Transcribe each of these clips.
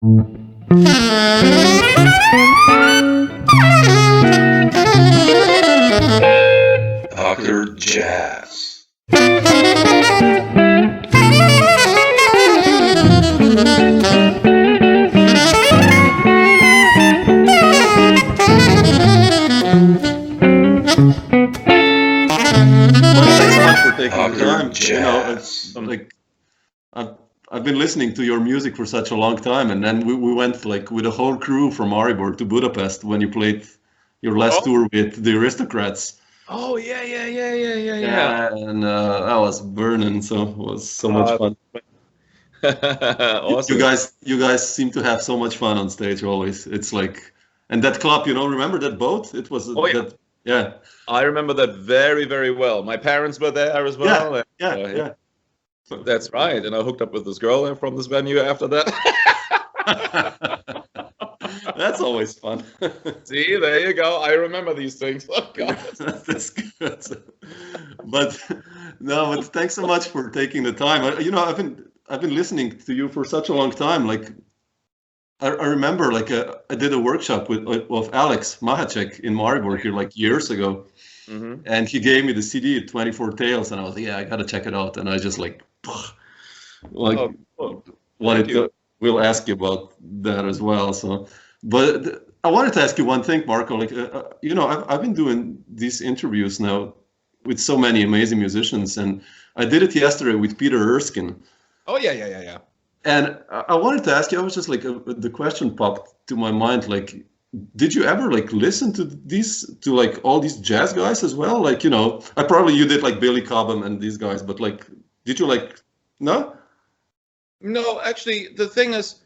Dr. Jazz. Thanks so much for taking the time. Jazz. You know, I'm like, I've been listening to your music for such a long time, and then we went like with a whole crew from Maribor to Budapest when you played your last tour with the Aristocrats. Oh yeah. And I was burning, so it was so much fun. Awesome. You guys seem to have so much fun on stage always. It's like, and that club, you know, remember that boat? It was yeah. I remember that very, very well. My parents were there as well. Yeah. That's right. And I hooked up with this girl from this venue after that. That's always fun. See, there you go. I remember these things. Oh God, that's good. But thanks so much for taking the time. You know, I've been listening to you for such a long time. Like, I remember, like, I did a workshop with Alex Mahacek in Maribor here like years ago, and he gave me the CD 24 Tales, and I was like, yeah, I gotta check it out, and I just like wanted to. We'll ask you about that as well. So, but I wanted to ask you one thing, Marco. Like, you know, I've been doing these interviews now with so many amazing musicians, and I did it yesterday with Peter Erskine. Oh yeah. And I wanted to ask you. I was just like, the question popped to my mind. Like, did you ever like listen to like all these jazz guys as well? Like, you know, you did like Billy Cobham and these guys, but like, did you like no? No, actually, the thing is,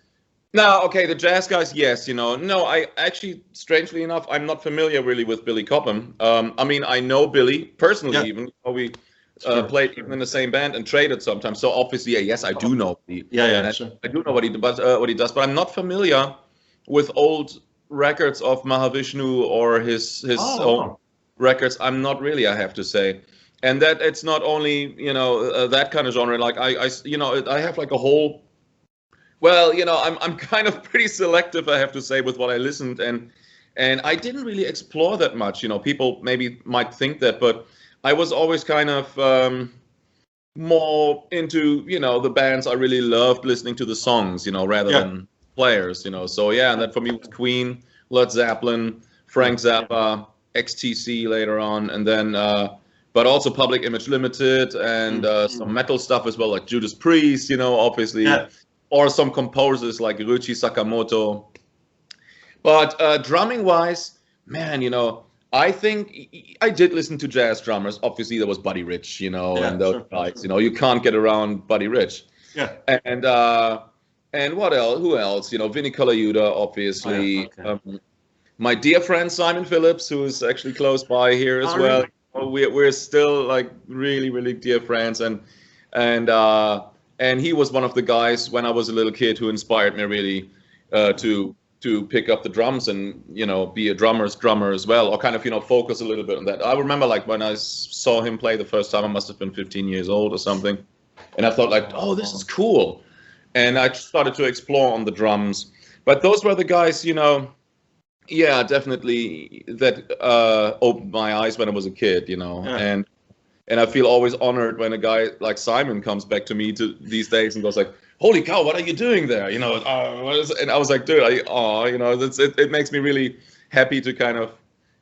the jazz guys, yes, you know. No, I actually, strangely enough, I'm not familiar really with Billy Cobham. I mean, I know Billy personally, even though we played even in the same band and traded sometimes. So obviously, yes, I do know. Sure. I do know what he does, but I'm not familiar with old records of Mahavishnu or his own records. I'm not really, I have to say. And that it's not only, you know, that kind of genre. Like I have like a whole. Well, you know, I'm kind of pretty selective, I have to say, with what I listened, and I didn't really explore that much. You know, people maybe might think that, but I was always kind of more into, you know, the bands I really loved listening to the songs, you know, rather than players, you know. So yeah, and that for me was Queen, Led Zeppelin, Frank Zappa, XTC later on, and then. But also Public Image Limited and some metal stuff as well, like Judas Priest, you know, obviously, or some composers like Ryuichi Sakamoto. But drumming-wise, man, you know, I think I did listen to jazz drummers. Obviously, there was Buddy Rich, you know, and those guys. You know, you can't get around Buddy Rich. Yeah. And what else? Who else? You know, Vinnie Colaiuta, obviously. My dear friend Simon Phillips, who is actually close by here as well. We're still like really, really dear friends, and he was one of the guys when I was a little kid who inspired me really to pick up the drums and, you know, be a drummer's drummer as well, or kind of, you know, focus a little bit on that. I remember like when I saw him play the first time, I must have been 15 years old or something, and I thought like, oh, this is cool, and I started to explore on the drums. But those were the guys, you know. Yeah, definitely. That opened my eyes when I was a kid, you know, and I feel always honored when a guy like Simon comes back to me these days and goes like, "Holy cow, what are you doing there?" You know, and I was like, "Dude, you know, it makes me really happy to kind of,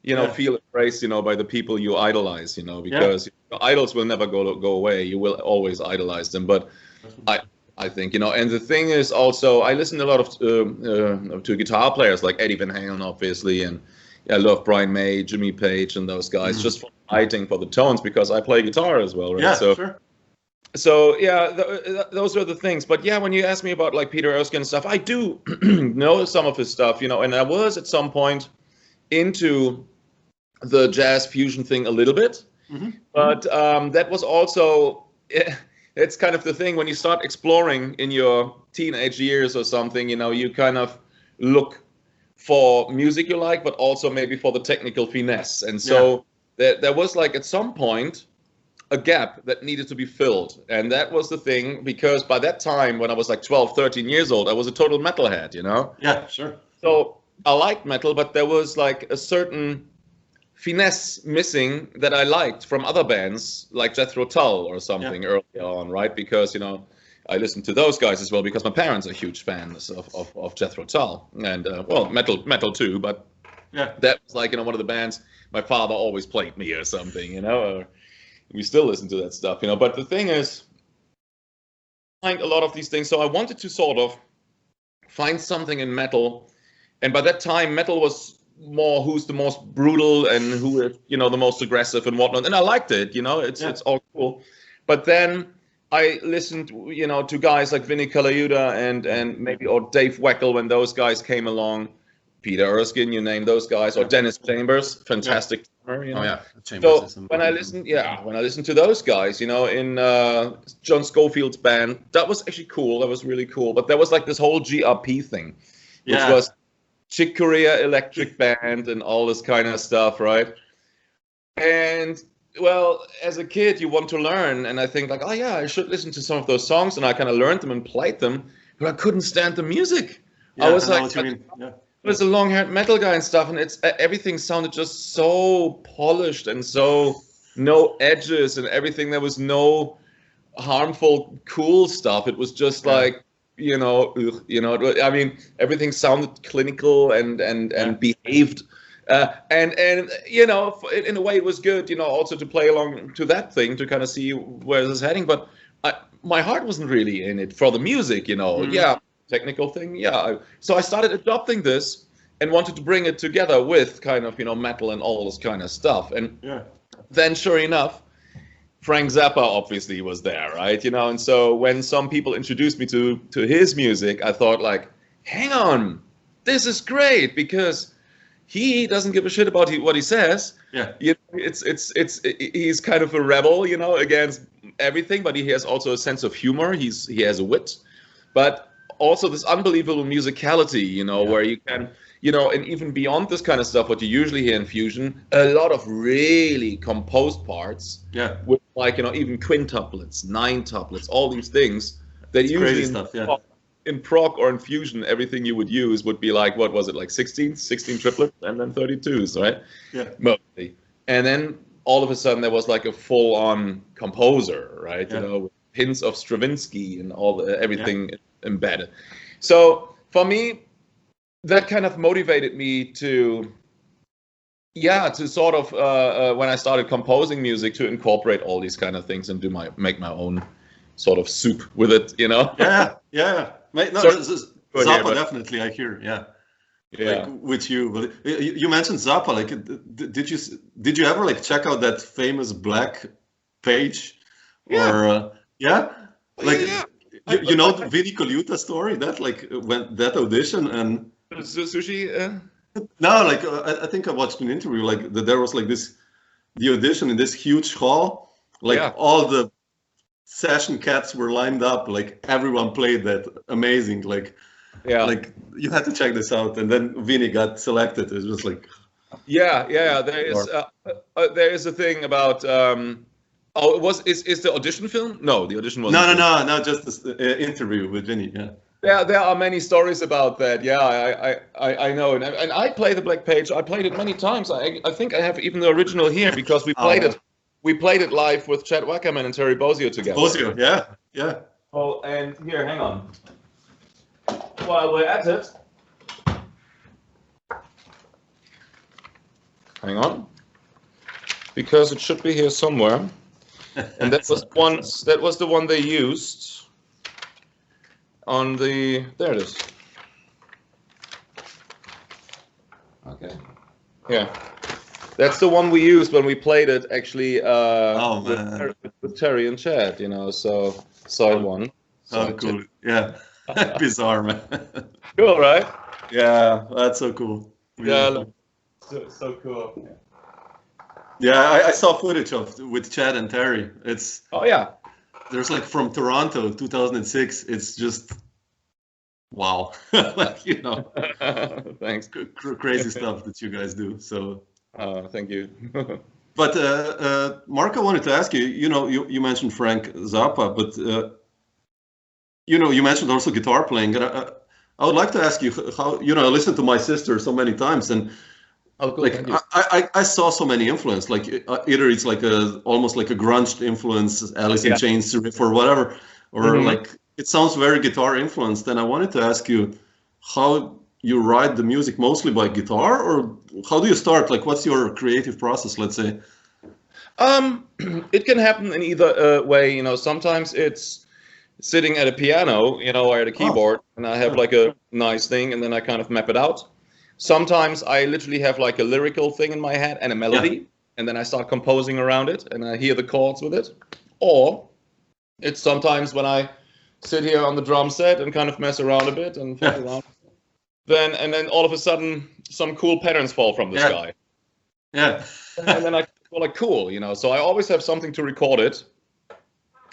you know, feel embraced, you know, by the people you idolize, you know, because idols will never go away. You will always idolize them, but I think, you know, and the thing is also, I listen a lot of to guitar players like Eddie Van Halen, obviously, and I love Brian May, Jimmy Page, and those guys just for writing for the tones, because I play guitar as well, right? Yeah, sure. So yeah, those are the things. But yeah, when you ask me about like Peter Erskine stuff, I do know some of his stuff, you know, and I was at some point into the jazz fusion thing a little bit, but that was also. It's kind of the thing when you start exploring in your teenage years or something, you know, you kind of look for music you like, but also maybe for the technical finesse. And so there was like at some point, a gap that needed to be filled. And that was the thing, because by that time, when I was like 12, 13 years old, I was a total metalhead, you know? Yeah, sure. So I liked metal, but there was like a certain finesse missing that I liked from other bands like Jethro Tull or something earlier on, right? Because, you know, I listened to those guys as well because my parents are huge fans of Jethro Tull and, well, metal too, but that was like, you know, one of the bands my father always played me or something, you know, or we still listen to that stuff, you know. But the thing is, I find a lot of these things. So I wanted to sort of find something in metal. And by that time, metal was more who's the most brutal and who is, you know, the most aggressive and whatnot. And I liked it, you know, it's all cool. But then I listened, you know, to guys like Vinnie Colaiuta and maybe, or Dave Weckl when those guys came along. Peter Erskine, you name those guys, or Dennis Chambers, fantastic drummer, you know. Oh yeah, Chambers. So when I listened to those guys, you know, in John Scofield's band, that was actually cool. That was really cool. But there was like this whole GRP thing, which was Chick Corea Electric Band and all this kind of stuff, right? And well, as a kid, you want to learn, and I think like, oh yeah, I should listen to some of those songs, and I kind of learned them and played them, but I couldn't stand the music. Yeah, I was like, what you mean. Yeah. I was a long-haired metal guy and stuff, and it's everything sounded just so polished and so no edges and everything. There was no harmful, cool stuff. It was just like, you know, I mean, everything sounded clinical and behaved. And you know, in a way it was good, you know, also to play along to that thing to kind of see where this is heading. But my heart wasn't really in it for the music, you know. Technical thing, so I started adopting this and wanted to bring it together with kind of, you know, metal and all this kind of stuff. And then sure enough, Frank Zappa obviously was there, right? You know, and so when some people introduced me to his music, I thought like, hang on, this is great, because he doesn't give a shit about what he says. You know, he's kind of a rebel, you know, against everything, but he has also a sense of humor. He has a wit, but also this unbelievable musicality, you know, where you can, you know, and even beyond this kind of stuff, what you usually hear in fusion, a lot of really composed parts, with like, you know, even quintuplets, nintuplets, all these things that it's usually in prog or in fusion, everything you would use would be like, what was it, like 16 triplets and then 32s, right? Mostly. And then all of a sudden there was like a full-on composer, right? You know, with hints of Stravinsky and all everything embedded. So for me, that kind of motivated me to sort of when I started composing music, to incorporate all these kind of things and make my own sort of soup with it, you know. Mate, no, this is Zappa, definitely. I hear, like with you. But you mentioned Zappa. Like, did you ever like check out that famous Black page? Or you know the Vinnie Colaiuta story, that like when that audition and sushi. No, like I think I watched an interview like that there was like the audition in this huge hall, like all the session cats were lined up, like everyone played that amazing, like you had to check this out, and then Vinnie got selected. It was just like there is a thing about. Is the audition film? No, the audition wasn't. No, just this interview with Vinnie. There are many stories about that. I know, and I play the Black Page. I played it many times. I think I have even the original here because we played it. We played it live with Chad Wackerman and Terry Bozzio together. Yeah. Oh, and here, hang on. While we're at it, hang on, because it should be here somewhere. And that was the one they used on the. There it is. Okay. Yeah, that's the one we used when we played it. Actually, with Terry and Chad, you know. So side one. Oh, cool. Yeah. Bizarre, man. Cool, right? Yeah, that's so cool. Really so cool. Yeah, I saw footage with Chad and Terry. It's there's like from Toronto 2006. It's just wow, like, you know. Thanks. Crazy stuff that you guys do. So thank you. But Marco, wanted to ask you. You mentioned Frank Zappa, but you mentioned also guitar playing. And I would like to ask you how. I listened to my sister so many times, and cool, like I saw so many influence. Like either it's like almost like a grunge influence, Alice in Chains riff or whatever, or like it sounds very guitar influenced. And I wanted to ask you how you write the music, mostly by guitar, or how do you start? Like, what's your creative process? Let's say. It can happen in either way. Sometimes it's sitting at a piano, or at a keyboard, and I have like a nice thing, and then I kind of map it out. Sometimes I literally have like a lyrical thing in my head and a melody, and then I start composing around it, and I hear the chords with it. Or it's sometimes when I sit here on the drum set and kind of mess around a bit and fuck around. Then all of a sudden some cool patterns fall from the sky. Yeah. And then I go like, cool, So I always have something to record it,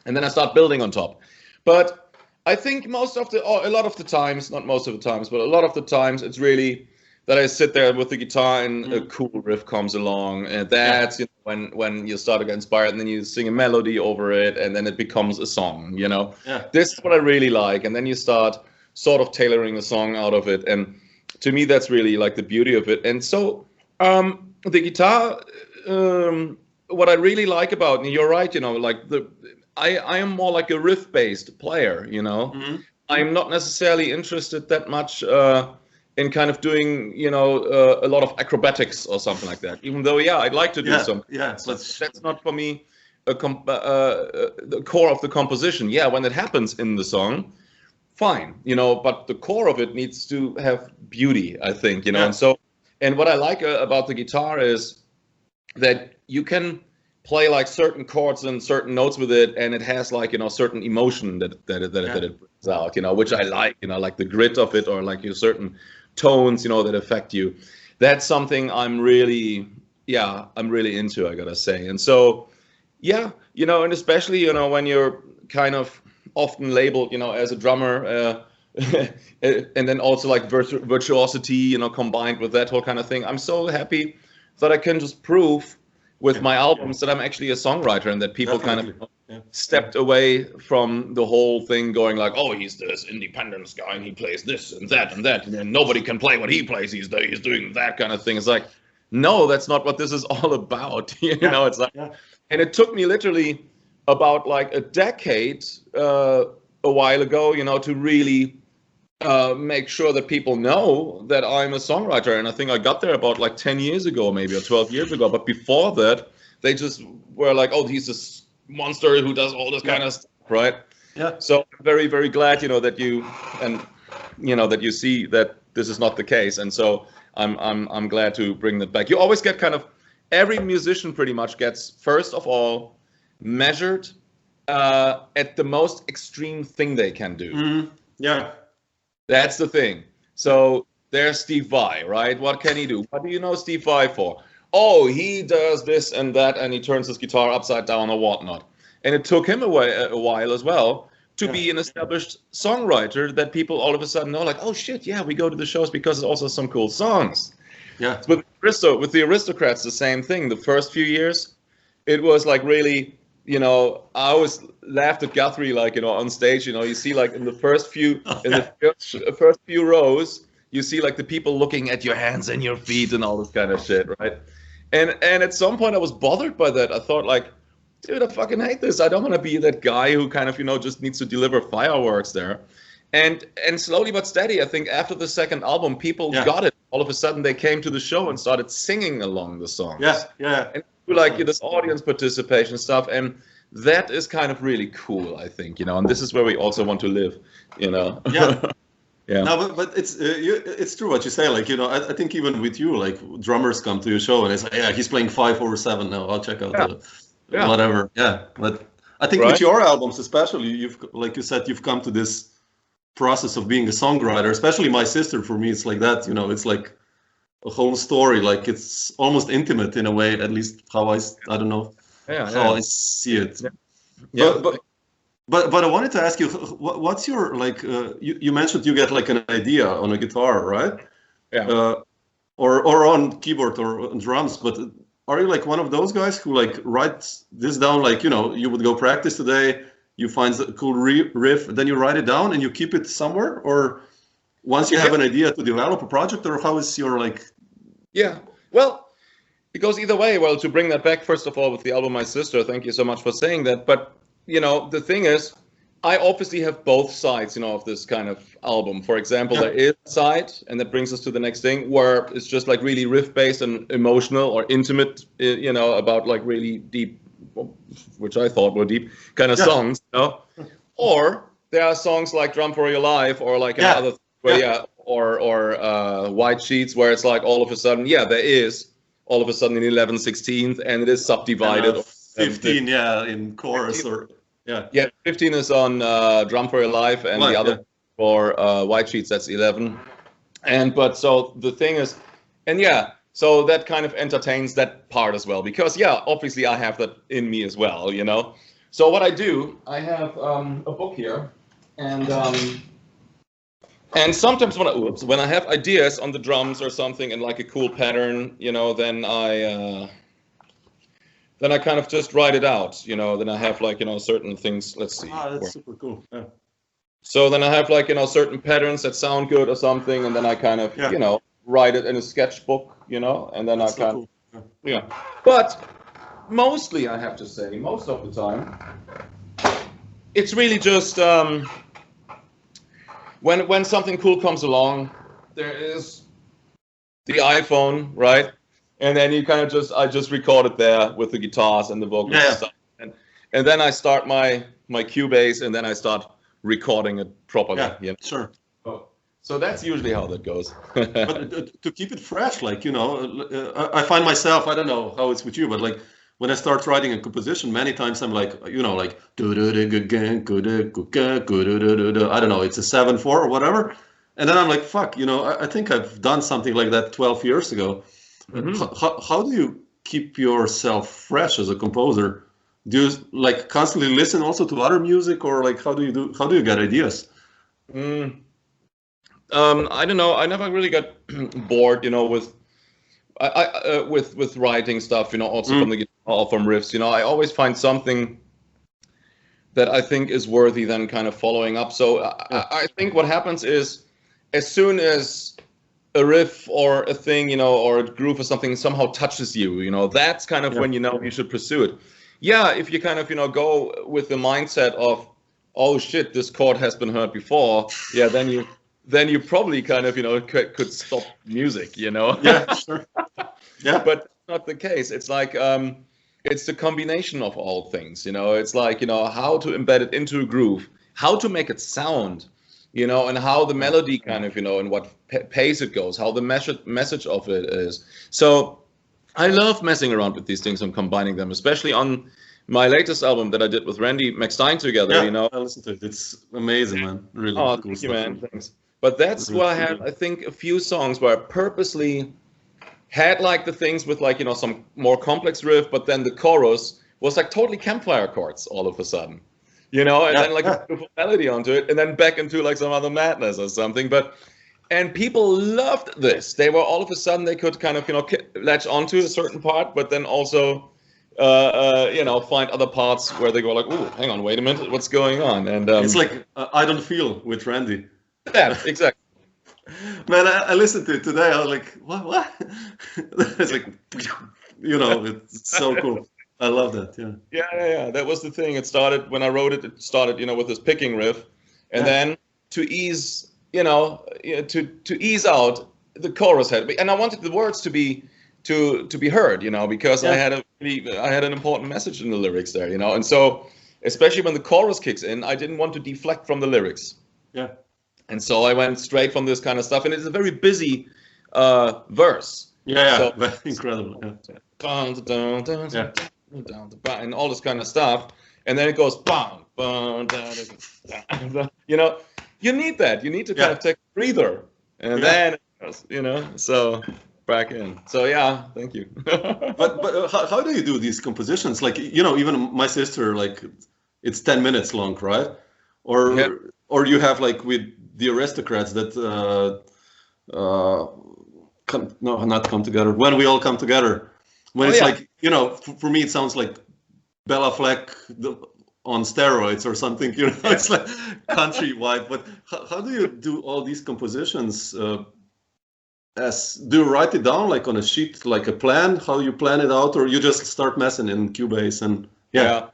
and then I start building on top. But I think a lot of the times, not most of the times, but a lot of the times it's really that I sit there with the guitar and a cool riff comes along, and that's when you start to get inspired, and then you sing a melody over it, and then it becomes a song. This is what I really like, and then you start sort of tailoring the song out of it, and to me that's really like the beauty of it. And so the guitar, what I really like about, and you're right, like I am more like a riff-based player, I'm not necessarily interested that much in kind of doing, a lot of acrobatics or something like that. Even though, I'd like to do some. Yeah, that's not for me the core of the composition. Yeah, when it happens in the song, fine, but the core of it needs to have beauty, I think, and what I like about the guitar is that you can play like certain chords and certain notes with it, and it has like certain emotion that it brings out, which I like the grit of it, or like certain tones that affect you. That's something I'm really into, I gotta say. And so and especially when you're kind of often labeled as a drummer, and then also like virtuosity combined with that whole kind of thing. I'm so happy that I can just prove with my albums that I'm actually a songwriter, and that people kind of stepped away from the whole thing going like, oh, he's this independence guy and he plays this and that and nobody can play what he plays, he's doing that kind of thing. It's like, no, that's not what this is all about. It's like, and it took me literally about like a decade a while ago, to really make sure that people know that I'm a songwriter. And I think I got there about like 10 years ago, maybe, or 12 years ago. But before that, they just were like, oh, he's this monster who does all this kind of stuff, right? Yeah. So I'm very, very glad, that you that you see that this is not the case. And so I'm glad to bring that back. You always get every musician pretty much gets, first of all, measured at the most extreme thing they can do. Mm-hmm. Yeah. That's the thing. So there's Steve Vai, right? What can he do? What do you know Steve Vai for? Oh, he does this and that, and he turns his guitar upside down or whatnot. And it took him a while as well to be an established songwriter that people all of a sudden know, like, oh shit, yeah, we go to the shows because there's also some cool songs. Yeah. With the Aristocrats, the same thing. The first few years, it was like really, I always laughed at Guthrie, like, on stage, you see like in the first few, first few rows, you see like the people looking at your hands and your feet and all this kind of shit, right? And at some point I was bothered by that. I thought like, dude, I fucking hate this. I don't want to be that guy who kind of, just needs to deliver fireworks there. And slowly but steady, I think after the second album, people got it. All of a sudden they came to the show and started singing along the songs. Yeah. And like this audience participation stuff, and that is kind of really cool, I think, and this is where we also want to live, Yeah. No, but it's true what you say. Like, I think even with you, like drummers come to your show and it's like, yeah, he's playing 5/7 now. I'll check out whatever. Yeah, but I think with your albums, especially, you've, like you said, you've come to this process of being a songwriter. Especially My Sister, for me, it's like that. It's like a whole story. Like it's almost intimate in a way, at least how I don't know how I see it. Yeah. But I wanted to ask you, what's your, like, you mentioned you get like an idea on a guitar, right? Yeah. Or on keyboard or on drums, but are you like one of those guys who like writes this down? Like, you know, you would go practice today, you find a cool riff, then you write it down and you keep it somewhere, or once you have an idea to develop a project, or how is your like? Yeah, well, it goes either way. Well, to bring that back, first of all, with the album My Sister, thank you so much for saying that. But, you know, the thing is, I obviously have both sides, you know, of this kind of album. For example, there is a side, and that brings us to the next thing, where it's just like really riff-based and emotional or intimate, you know, about like really deep, which I thought were deep, kind of songs, you know? Or there are songs like Drum for Your Life, or like another, or White Sheets, where it's like all of a sudden, there is all of a sudden an 11/16, and it is subdivided. 15, in chorus, or 15 is on Drum for Your Life, and the other for White Sheets, that's 11. But so the thing is, and so that kind of entertains that part as well, because obviously I have that in me as well, you know. So what I do, I have a book here, and sometimes when I have ideas on the drums or something and like a cool pattern, you know, then I kind of just write it out, you know. Then I have like, you know, certain things. Let's see. That's super cool. Yeah. So then I have like, you know, certain patterns that sound good or something, and then I kind of, you know, write it in a sketchbook, you know, and then that's I kind of, But mostly, I have to say, most of the time, it's really just when something cool comes along, there is the iPhone, right? And then you kind of I just record it there with the guitars and the vocals and stuff. And then I start my Cubase, and then I start recording it properly. Yeah, sure. So that's usually how that goes. But to keep it fresh, like, you know, I find myself, I don't know how it's with you, but like when I start writing a composition, many times I'm like, you know, like, I don't know, it's a 7/4 or whatever. And then I'm like, fuck, you know, I think I've done something like that 12 years ago. How do you keep yourself fresh as a composer? Do you like constantly listen also to other music, or like how do you get ideas? I don't know. I never really got bored, you know, with writing stuff, you know, also from the guitar or from riffs. You know, I always find something that I think is worthy then kind of following up. So I think what happens is, as soon as a riff or a thing, you know, or a groove or something somehow touches you, you know, that's kind of when you know you should pursue it. If you kind of, you know, go with the mindset of, oh shit, this chord has been heard before, then you probably kind of, you know, could stop music, you know. Sure. But that's not the case. It's like it's the combination of all things, you know. It's like, you know, how to embed it into a groove, how to make it sound, you know, and how the melody kind of, you know, and what pace it goes, how the message of it is. So I love messing around with these things and combining them, especially on my latest album that I did with Randy McStine together, you know. I listened to it. It's amazing, man. Really cool thank stuff. you, man. Thanks. But that's where I had, I think, a few songs where I purposely had like the things with like, you know, some more complex riff, but then the chorus was like totally campfire chords all of a sudden, you know, and then like a beautiful melody onto it, and then back into like some other madness or something. And people loved this. They were all of a sudden, they could kind of, you know, latch onto a certain part, but then also, you know, find other parts where they go like, ooh, hang on, wait a minute, what's going on? And it's like I Don't Feel with Randy. Yeah, exactly. Man, I listened to it today. I was like, what? It's like, you know, it's so cool. I love that. Yeah. That was the thing. It started when I wrote it. It started, you know, with this picking riff, and then to ease, you know, to ease out, the chorus had, and I wanted the words to be heard, you know, because I had an important message in the lyrics there, you know, and so especially when the chorus kicks in, I didn't want to deflect from the lyrics. Yeah. And so I went straight from this kind of stuff, and it's a very busy verse. So, incredible. And all this kind of stuff, and then it goes bam, bam, you know, you need that. You need to kind of take a breather, and then it goes, you know, so back in. So thank you. but how do you do these compositions? Like, you know, even my sister, like, it's 10 minutes long, right? Or you have like with the Aristocrats that not come together. When we all come together, when it's like, you know, for me it sounds like Bella Fleck on steroids or something, you know. It's like countrywide. But how do you do all these compositions? Do you write it down like on a sheet, like a plan, how you plan it out, or you just start messing in Cubase and yeah.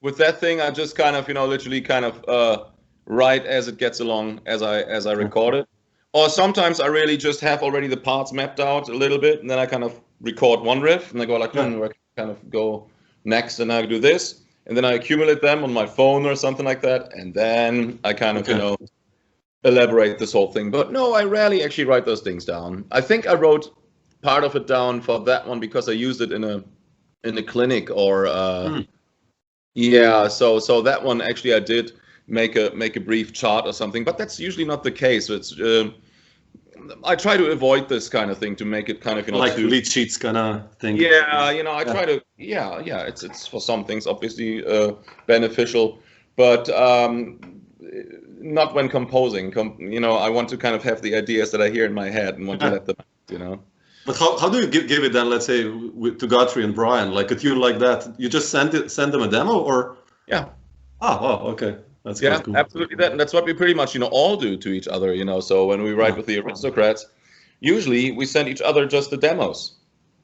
With that thing, I just kind of, you know, literally kind of write as it gets along, as I record it. Or sometimes I really just have already the parts mapped out a little bit, and then I kind of record one riff, and I go like, I kind of go next, and I do this, and then I accumulate them on my phone or something like that, and then I kind of, you know, elaborate this whole thing. But no, I rarely actually write those things down. I think I wrote part of it down for that one because I used it in a clinic or yeah. So that one actually I did make a brief chart or something, but that's usually not the case. It's I try to avoid this kind of thing to make it kind of, you know, like lead sheets kind of thing. Yeah, you know, I try to it's for some things obviously beneficial, but not when composing. You know, I want to kind of have the ideas that I hear in my head and want to let them, you know. But how do you give it then? Let's say to Guthrie and Brian, like a tune like that, you just send them a demo, or? Yeah. Oh, wow, okay. That's cool. Absolutely. That's what we pretty much, you know, all do to each other, you know. So when we write with the Aristocrats, usually we send each other just the demos.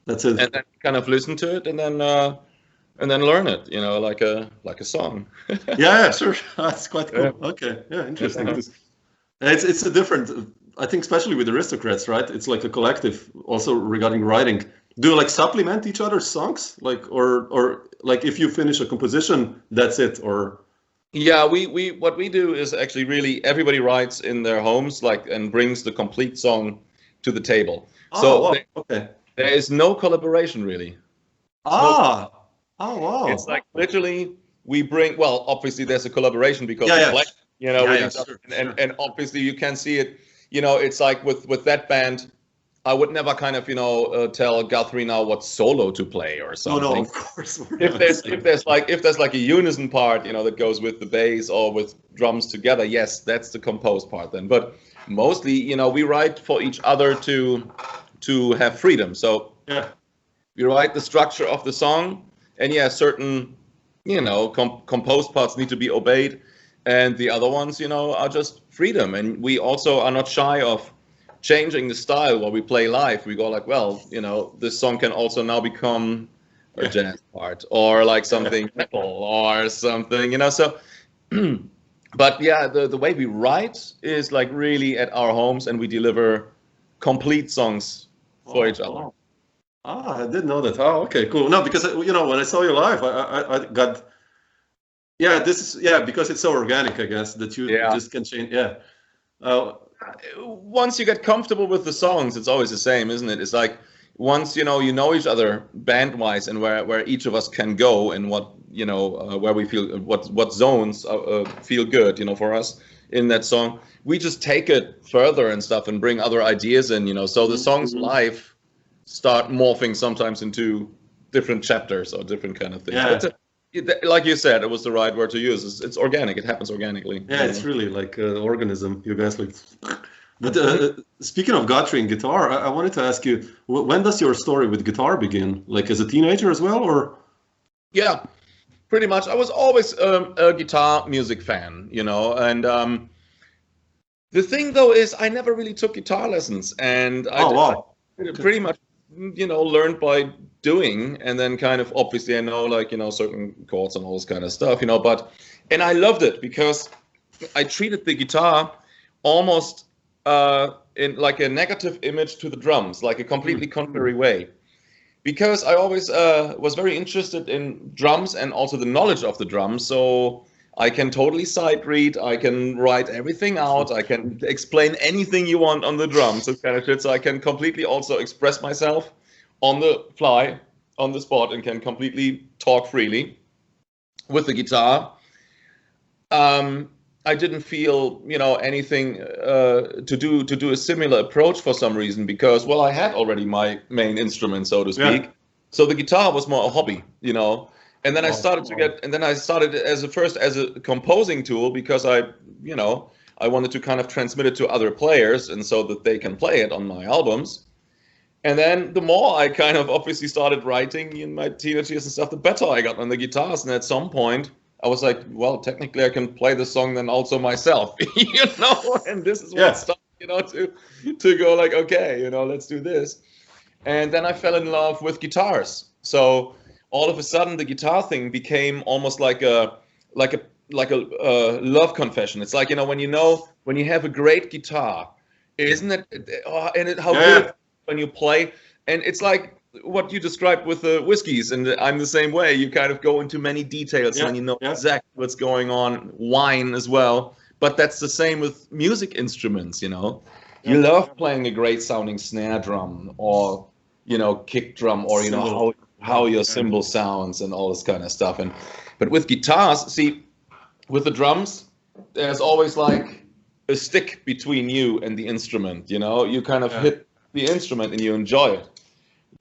That's it. And then kind of listen to it and then learn it, you know, like a song. Yeah, sure. That's quite cool. Yeah. Okay. Yeah, interesting. It's a different, I think, especially with Aristocrats, right? It's like a collective also regarding writing. Do you like supplement each other's songs? Like, or like if you finish a composition, that's it, or? Yeah, we what we do is actually really everybody writes in their homes, like, and brings the complete song to the table. Oh, so wow. There is no collaboration really. Oh wow. It's like literally we bring. Well, obviously there's a collaboration because we play, you know, and obviously you can see it. You know, it's like with that band, I would never kind of, you know, tell Guthrie now what solo to play or something. No, of course. If there's like a unison part, you know, that goes with the bass or with drums together, yes, that's the composed part then. But mostly, you know, we write for each other to have freedom. So we write the structure of the song, and certain, you know, composed parts need to be obeyed, and the other ones, you know, are just freedom. And we also are not shy of changing the style while we play live. We go like, well, you know, this song can also now become a jazz part or like something metal or something, you know. So, but yeah, the way we write is like really at our homes, and we deliver complete songs for each other. I didn't know that. Oh, okay, cool. No, because, you know, when I saw you live, I got, because it's so organic, I guess, that you just can change. Once you get comfortable with the songs, it's always the same, isn't it? It's like once you know each other band-wise and where each of us can go and what, you know, where we feel what zones feel good, you know, for us in that song, we just take it further and stuff and bring other ideas in, you know. So the songs live start morphing sometimes into different chapters or different kind of things. Like you said, it was the right word to use. It's organic. It happens organically. Yeah, it's really like an organism. You guys like. But speaking of Guthrie and guitar, I wanted to ask you, when does your story with guitar begin? Like as a teenager as well, or? Yeah, pretty much. I was always a guitar music fan, you know. And the thing though is, I never really took guitar lessons, and I pretty much, you know, learned by doing, and then kind of obviously I know, like, you know, certain chords and all this kind of stuff, you know, and I loved it because I treated the guitar almost in like a negative image to the drums, like a completely contrary way, because I always was very interested in drums and also the knowledge of the drums. So I can totally sight read, I can write everything out, I can explain anything you want on the drums, this kind of shit. So I can completely also express myself on the fly, on the spot, and can completely talk freely. With the guitar, I didn't feel, you know, anything to do a similar approach for some reason, because, well, I had already my main instrument, so to speak. Yeah. So the guitar was more a hobby, you know. And then I started as a composing tool, because I wanted to kind of transmit it to other players, and so that they can play it on my albums. And then the more I kind of obviously started writing in my teenage years and stuff, the better I got on the guitars. And at some point, I was like, well, technically I can play the song then also myself, and this is what started, to go like, okay, let's do this. And then I fell in love with guitars. So all of a sudden the guitar thing became almost like a love confession. It's like, when you have a great guitar, isn't it, how good when you play, and it's like what you described with the whiskeys, and I'm the same way. You kind of go into many details and you know exactly what's going on. Wine as well, but that's the same with music instruments. You love playing a great sounding snare drum or kick drum, or how your cymbal sounds and all this kind of stuff. But with guitars, see, with the drums, there's always like a stick between you and the instrument. You kind of hit the instrument and you enjoy it.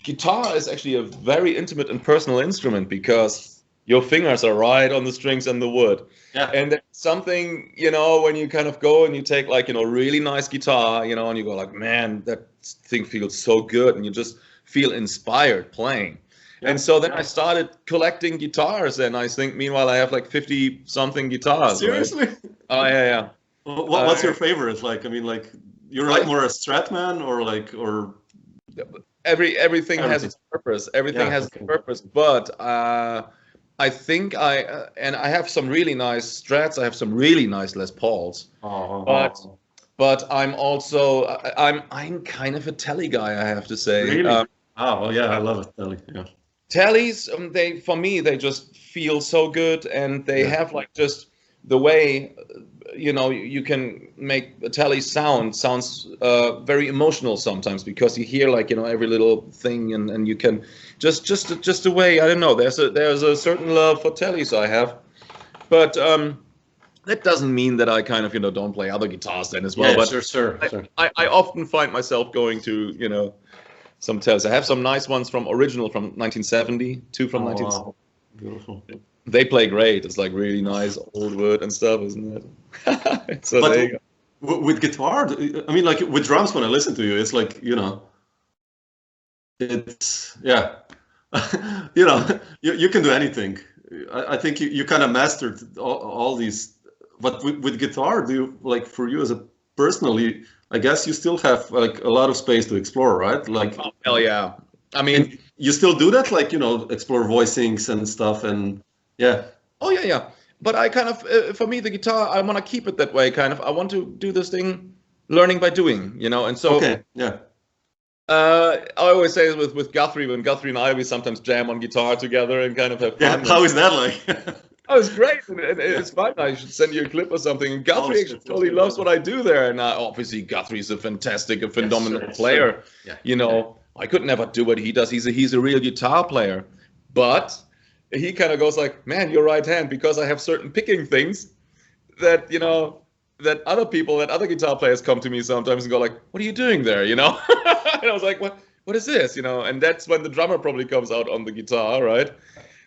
Guitar is actually a very intimate and personal instrument because your fingers are right on the strings and the wood. Yeah. And there's something, when you kind of go and you take like, really nice guitar, and you go like, man, that thing feels so good. And you just feel inspired playing. Yeah. And so then I started collecting guitars, and I think meanwhile I have like 50 something guitars. Seriously? Right? Oh yeah. What's your favorite? Like, I mean, like, you're like more a Strat man or everything has its purpose. Everything has its purpose. But I think I have some really nice Strats. I have some really nice Les Pauls. But I'm also I'm kind of a Tele guy, I have to say. Really? I love it, Tele. Yeah. Teles, they just feel so good, and they have like just the way you can make a Tele sounds very emotional sometimes, because you hear like every little thing, and you can just the way, I don't know, there's a certain love for Teles I have, but that doesn't mean that I kind of don't play other guitars then as well. Yeah, but sure. I often find myself going to some Teles. I have some nice ones from 1970, two from 1970. Wow. Beautiful. They play great. It's like really nice old wood and stuff, isn't it? So there you go. With guitar, I mean, like with drums, when I listen to you, it's like, it's, you can do anything. I think you kind of mastered all these, but with guitar, do you, like, for you as a personally, I guess you still have like a lot of space to explore, right? Like, oh, hell yeah. I mean, you still do that, like, explore voicings and stuff, and yeah. Oh yeah. But I kind of, for me, the guitar, I want to keep it that way. Kind of, I want to do this thing, learning by doing, and so. Okay. Yeah. I always say with Guthrie, when Guthrie and I, we sometimes jam on guitar together and kind of have fun. Yeah. How is that like? Oh, it's great, and it's fun. I should send you a clip or something. And Guthrie actually totally loves what I do there, and obviously Guthrie's a phenomenal player. Sure. Yeah. I could never do what he does. He's a real guitar player, but he kind of goes like, man, your right hand, because I have certain picking things that that other guitar players come to me sometimes and go like, what are you doing there? And I was like, what is this? And that's when the drummer probably comes out on the guitar, right?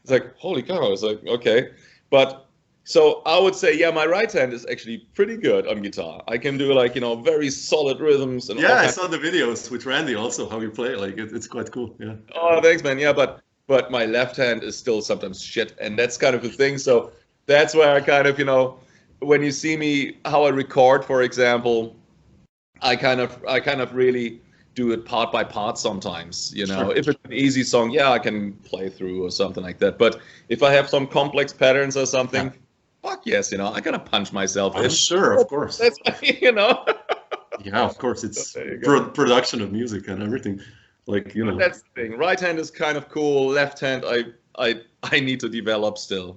It's like, holy cow. It's like, okay. But so I would say, yeah, my right hand is actually pretty good on guitar. I can do like, very solid rhythms. And I saw the videos with Randy also, how you play. Like, it's quite cool. Yeah. Oh, thanks, man. Yeah, but my left hand is still sometimes shit. And that's kind of the thing. So that's where I kind of, when you see me, how I record, for example, I kind of really do it part by part sometimes, Sure. If it's an easy song, I can play through or something like that. But if I have some complex patterns or something, fuck yes, I gotta punch myself in. Sure, of course. That's, Yeah, of course, it's production of music and everything. Like, That's the thing. Right hand is kind of cool. Left hand, I need to develop still,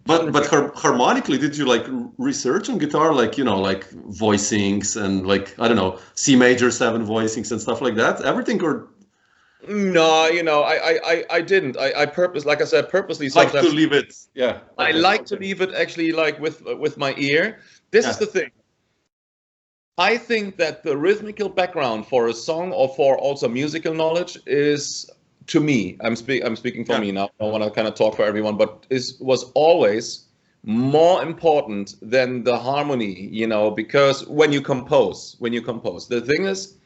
But harmonically, did you like research on guitar, like like voicings and like, I don't know, C major 7 voicings and stuff like that? Everything, or? No, I didn't. I purposely sometimes like to leave it. Yeah. I like to leave it actually like with my ear. This is the thing. I think that the rhythmical background for a song, or for also musical knowledge, is, to me, I'm speaking for me now. I don't want to kind of talk for everyone, but was always more important than the harmony, because when you compose, the thing is,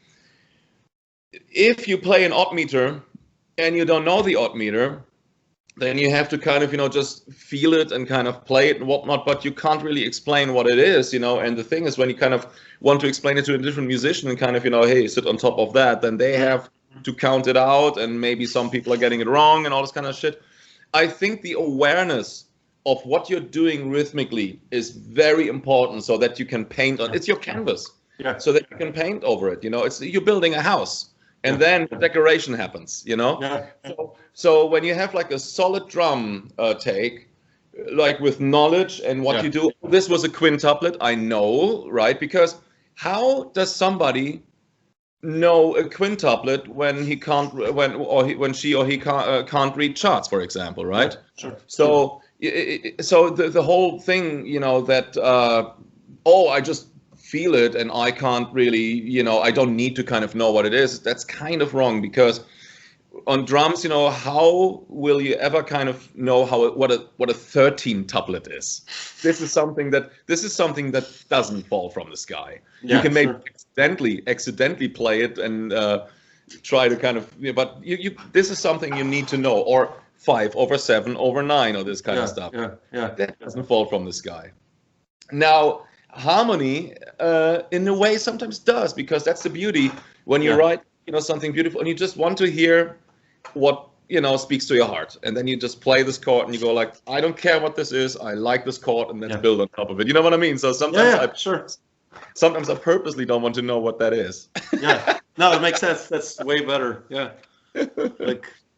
if you play an odd meter and you don't know the odd meter, then you have to kind of, just feel it and kind of play it and whatnot, but you can't really explain what it is, and the thing is, when you kind of want to explain it to a different musician and kind of, hey, sit on top of that, then they have to count it out, and maybe some people are getting it wrong and all this kind of shit. I think the awareness of what you're doing rhythmically is very important, so that you can paint on, it's your canvas, so that you can paint over it, it's, you're building a house. And then decoration happens, So when you have like a solid drum take, like with knowledge and what you do, this was a quintuplet, I know, right? Because how does somebody know a quintuplet when he can't, when she or he can't read charts, for example, right? Sure. So the whole thing, that I just feel it and I can't really, I don't need to kind of know what it is. That's kind of wrong, because on drums, how will you ever kind of know what a 13 tuplet is? This is something that doesn't fall from the sky. You can maybe accidentally play it and try to kind of, but this is something you need to know, or 5/7/9 or this kind of stuff. That doesn't fall from the sky. Now, harmony, in a way, sometimes does, because that's the beauty when you write, something beautiful, and you just want to hear what speaks to your heart, and then you just play this chord, and you go like, I don't care what this is, I like this chord, and let's build on top of it. You know what I mean? So sometimes, sometimes I purposely don't want to know what that is. No, it makes sense. That's way better.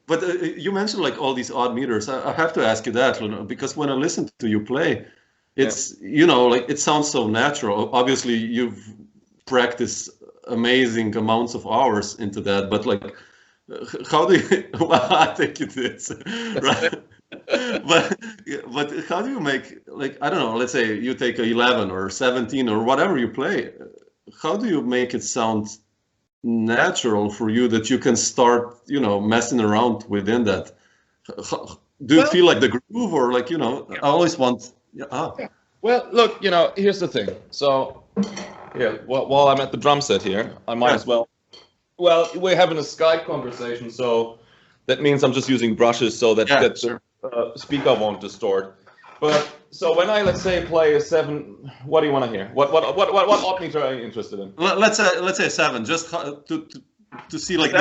But you mentioned like all these odd meters. I have to ask you that, because when I listen to you play, it's, like it sounds so natural. Obviously, you've practiced amazing amounts of hours into that, but like, how do you, well, I think it is, right? but how do you make, like, I don't know, let's say you take a 11 or 17 or whatever you play, how do you make it sound natural for you that you can start, messing around within that? Do you feel like the groove, or like, I always want... Well, look, here's the thing. So, while I'm at the drum set here, I might as well. Well, we're having a Skype conversation, so that means I'm just using brushes so that the speaker won't distort. But so when I, let's say, play a 7, what do you want to hear? What odd meter are you interested in? Let's say 7, just to see like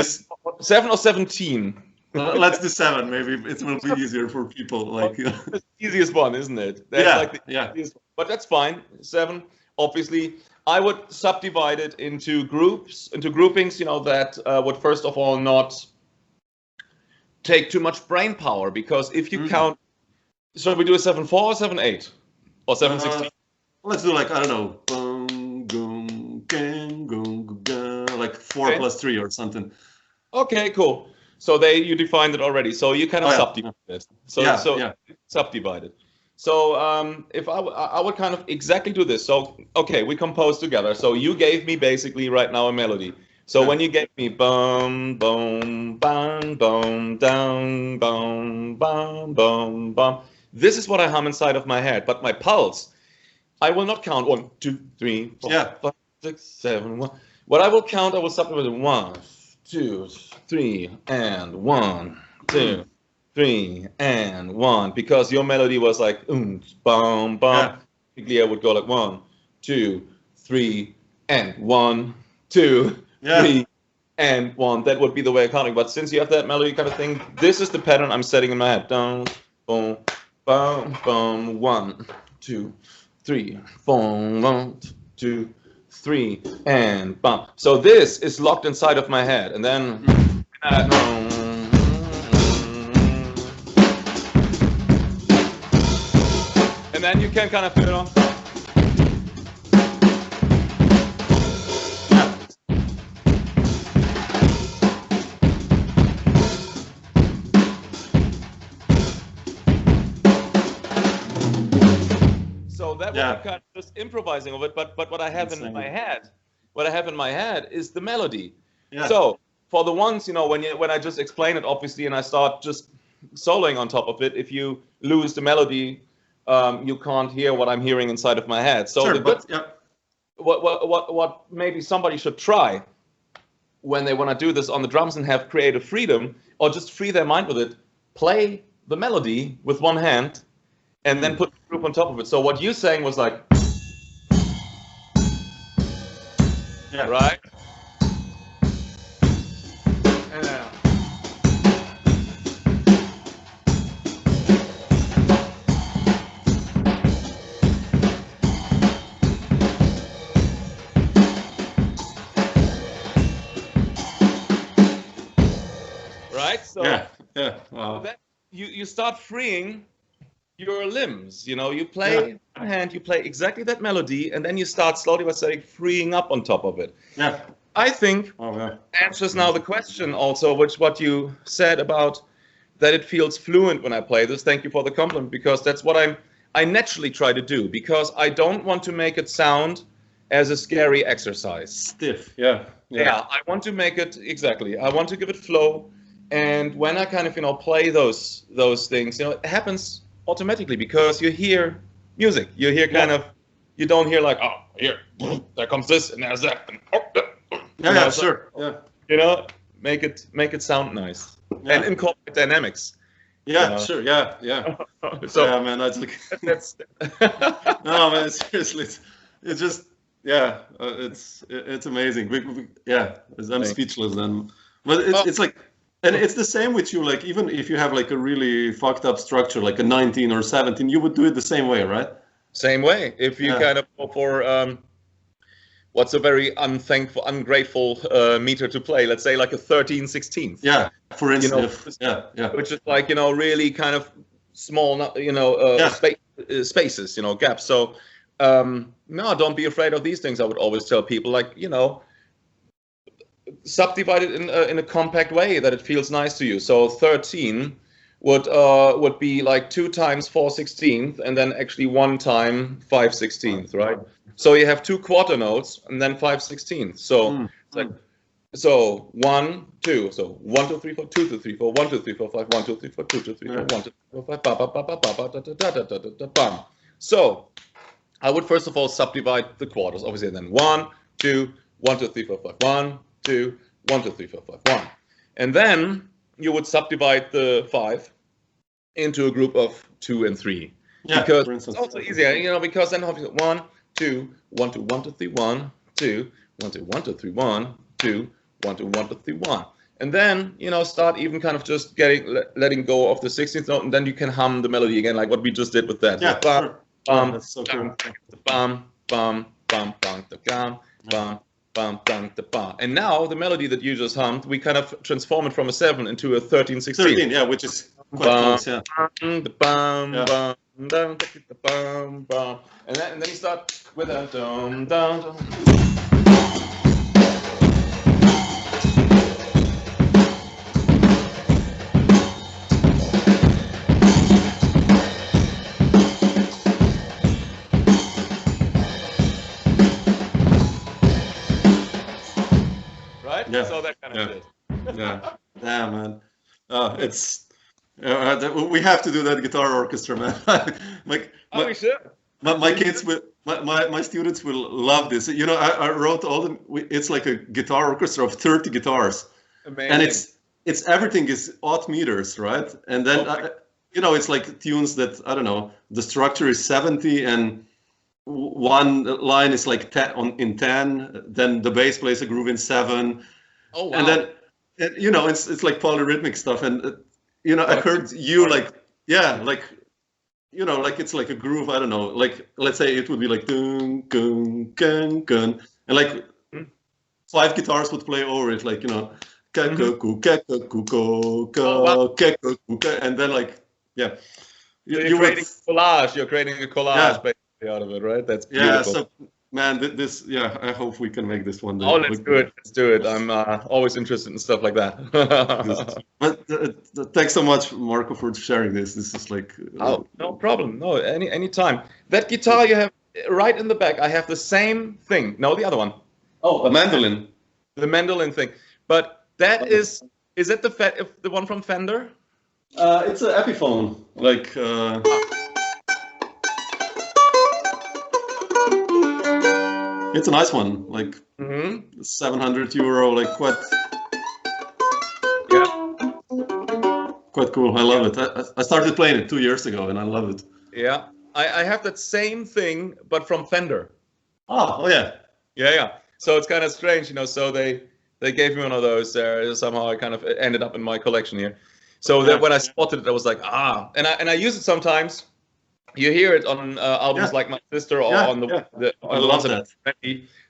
7 or 17. Let's do 7. Maybe it will be easier for people. Like it's the easiest one, isn't it? That's easiest one. But that's fine. 7, obviously. I would subdivide it into groupings. That would first of all not take too much brain power, because if you count, so we do a 7/4 or 7/8 or 7/16. Let's do like, I don't know, like 4 plus 3 or something. Okay, cool. So you defined it already. So you kind of subdivide it. Subdivide it. So if I would kind of exactly do this. So, okay, we compose together. So you gave me basically right now a melody. So when you gave me bum, bum, bum, bum, down, bum, bum, bum, bum, this is what I hum inside of my head. But my pulse, I will not count 1, 2, 3, 4, 5, 6, 7, 1. What I will count, I will subdivide it 1, 2, 3, and 1, 2, 3, and 1, because your melody was like bum bum. Typically, I would go like 1, 2, 3, and 1, 2, 3, and 1. That would be the way of counting. But since you have that melody kind of thing, this is the pattern I'm setting in my head. Down, boom, bum, bum. 1, 2, 3, 4, 1, 2, 3, and bum. So this is locked inside of my head, and then. And then you can kind of feel it on. So that would be kind of just improvising of it, but what I have in my head is the melody. So for the ones, when I just explain it, obviously, and I start just soloing on top of it, if you lose the melody, you can't hear what I'm hearing inside of my head. So what maybe somebody should try when they want to do this on the drums and have creative freedom, or just free their mind with it, play the melody with one hand, and then put the groove on top of it. So what you're saying was like, right? And then, right? So wow. then you start freeing your limbs. You play one hand, you play exactly that melody, and then you start slowly but steadily freeing up on top of it. Yeah. I think answers now the question also, which what you said about that it feels fluent when I play this. Thank you for the compliment, because that's what I naturally try to do, because I don't want to make it sound as a scary exercise. Stiff, I want to make it, exactly. I want to give it flow. And when I kind of, play those things, it happens automatically, because you hear music. You hear you don't hear like, oh, here, there comes this, and there's that. And, sure. Make it sound nice. And incorporate dynamics. Sure. Yeah. So, yeah, man, that's like, no, man, seriously, it's just, it's amazing. I'm speechless then. But it's like, and it's the same with you, like, even if you have like a really fucked up structure, like a 19 or 17, you would do it the same way, right? Same way. If you kind of go for, what's a very ungrateful meter to play, let's say like a 13/16. Yeah, for instance. Which is like, really kind of small, spaces, gaps. So, no, don't be afraid of these things. I would always tell people, like, subdivide it in a compact way that it feels nice to you. So 13 would be like 2 times 4/16, and then actually 1 time 5/16, right? So you have 2 quarter notes and then 5/16. So it's like, so 1, 2. So 1, 2, 3, 4, 2, 2, 3, 4, 1, 2, 3, 4, 5, 1, 2, 3, 4, 2, 2, 3, 4, 1, 2, 3, 4, 5, ba ba ba ba ba ba da da da da da da bam. So I would first of all subdivide the quarters, obviously, and then 1, 2, 1, 2, 3, 4, 5, 1, 2, 1, 2, 3, 4, 5, 1. And then you would subdivide the 5 into a group of 2 and 3. Yeah, because it's also easier, because then 1, 2, 1, 2, 1, 2, 3, 1, 2, 1, 2, 1, 2, 3, 1, 2, 1, 2, 1, 2, 3, 1. And then, start even kind of just letting go of the 16th note, and then you can hum the melody again, like what we just did with that. Yeah, sure. That's so cool. Bum, bum, bum, bum, bum, bum. Bum, bum, bum. And now the melody that you just hummed, we kind of transform it from a 7 into a 13/16. 13, yeah, which is quite close, yeah. And then you start with a dum dum dum. Yeah. So that kind of shit. Damn, man. It's we have to do that guitar orchestra, man. We should. My kids will, my students will love this. I wrote it's like a guitar orchestra of 30 guitars. Amazing. And it's everything is odd meters, right? And then it's like tunes that, I don't know, the structure is 70 and one line is like 10 in 10, then the bass plays a groove in 7. Oh, wow. And then, it's like polyrhythmic stuff. And, I heard you like it's like a groove, I don't know, like, let's say it would be like, dun, gun, gun, gun. And like 5 guitars would play over it, like, and then like, You're creating a collage. You're creating a collage basically out of it, right? That's beautiful. So, man, I hope we can make this one day. Oh, let's do it. Let's do it. I'm always interested in stuff like that. But thanks so much, Marco, for sharing this. This is like... no problem. No, any time. That guitar you have right in the back, I have the same thing. No, the other one. Oh, a mandolin. The mandolin thing. But that is it the one from Fender? It's an Epiphone. Like... It's a nice one, like 700 euro, like quite cool. I love it. I started playing it 2 years ago, and I love it. Yeah, I have that same thing, but from Fender. Oh yeah. Yeah. So it's kind of strange, so they gave me one of those there. Somehow I kind of ended up in my collection here. So that when I spotted it, I was like, and I use it sometimes. You hear it on albums like My Sister or on the ones that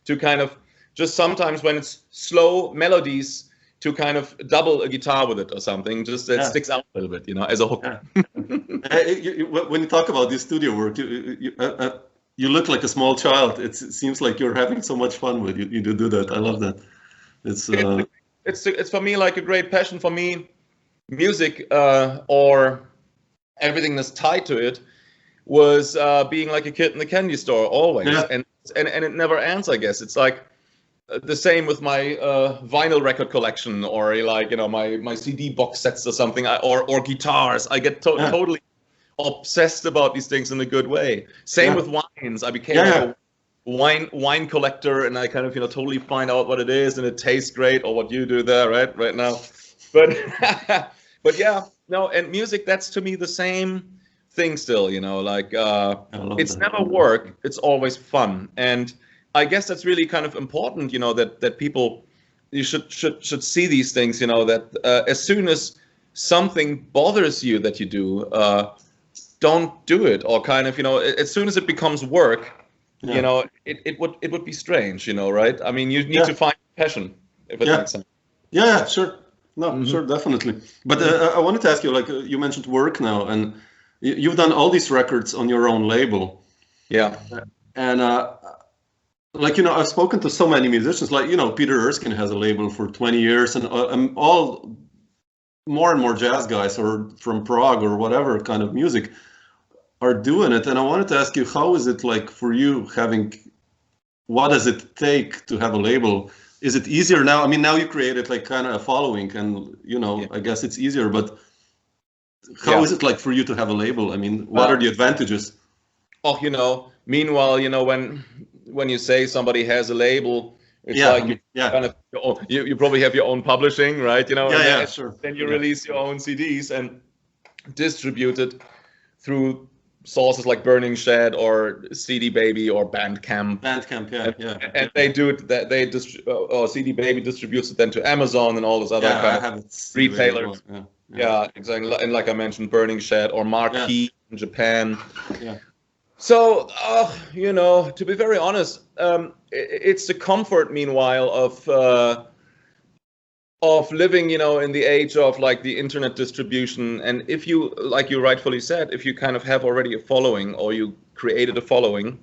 to kind of just sometimes when it's slow melodies to kind of double a guitar with it or something, just that sticks out a little bit, as a hook. When you talk about this studio work, you look like a small child. It seems like you're having so much fun with you do that. I love that. It's for me like a great passion. For me, music or everything that's tied to it was being like a kid in the candy store always, and it never ends. I guess it's like the same with my vinyl record collection, or like my CD box sets or something, or guitars. I get totally obsessed about these things in a good way. Same with wines. I became a wine collector, and I kind of totally find out what it is, and it tastes great, or what you do there right now. But but and music, that's to me the same thing still. Like it's never work. It's always fun, and I guess that's really kind of important, that people should see these things, that as soon as something bothers you that you do, don't do it, or kind of, as soon as it becomes work, it would be strange, right? I mean, you need to find passion, if it makes sense. Yeah, sure. No, sure, definitely. But I wanted to ask you, like you mentioned work now, and you've done all these records on your own label. Yeah. And like, I've spoken to so many musicians, like, Peter Erskine has a label for 20 years, and all more and more jazz guys or from Prague or whatever kind of music are doing it. And I wanted to ask you, how is it like for you what does it take to have a label? Is it easier now? I mean, now you created like kind of a following, and, I guess it's easier, but how is it like for you to have a label? I mean, what are the advantages? Oh, meanwhile, when you say somebody has a label, it's like kind of, you probably have your own publishing, right? Sure. Then you release your own CDs and distribute it through sources like Burning Shed or CD Baby or Bandcamp. And they do it. Or CD Baby distributes it then to Amazon and all those other kind of retailers. Yeah, exactly. And like I mentioned, Burning Shed or Marquee in Japan. Yeah. So, to be very honest, it's the comfort, meanwhile, of living, in the age of like the internet distribution. And if you, like you rightfully said, if you kind of have already a following, or you created a following,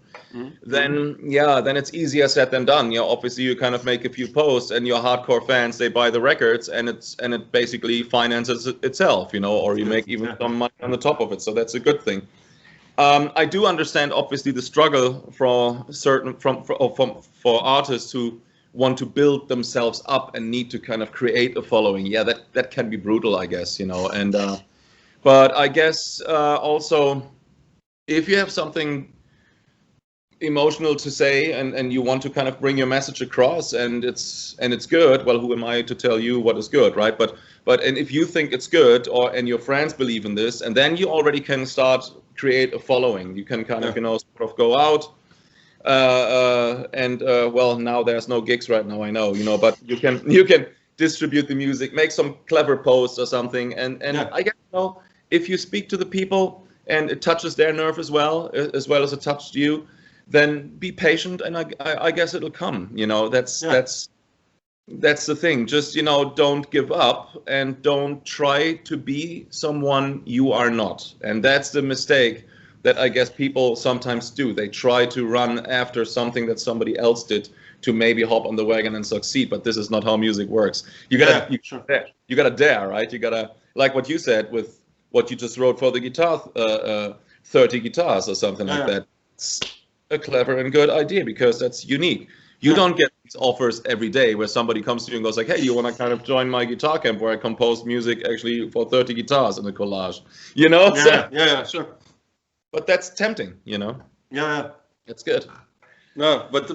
then it's easier said than done. Obviously you kind of make a few posts, and your hardcore fans, they buy the records, and it basically finances itself, or you make even some money on the top of it. So that's a good thing. I do understand, obviously, the struggle for artists who want to build themselves up and need to kind of create a following. Yeah, that can be brutal, I guess, And but I guess also, if you have something emotional to say, and you want to kind of bring your message across, and it's good, well, who am I to tell you what is good, right? But if you think it's good, and your friends believe in this, and then you already can start create a following. You can kind of sort of go out and well, now there's no gigs right now, I know, but you can distribute the music, make some clever posts or something, and I guess if you speak to the people and it touches their nerve as well as it touched you, then be patient, and I guess it'll come. That's the thing. Just don't give up, and don't try to be someone you are not. And that's the mistake that I guess people sometimes do. They try to run after something that somebody else did to maybe hop on the wagon and succeed. But this is not how music works. You gotta dare, right? You gotta, like what you said with what you just wrote for the guitar, 30 guitars or something like that. It's a clever and good idea, because that's unique. You don't get these offers every day where somebody comes to you and goes like, hey, you want to kind of join my guitar camp where I compose music actually for 30 guitars in a collage, Yeah, sure. But that's tempting, Yeah. It's good. No, but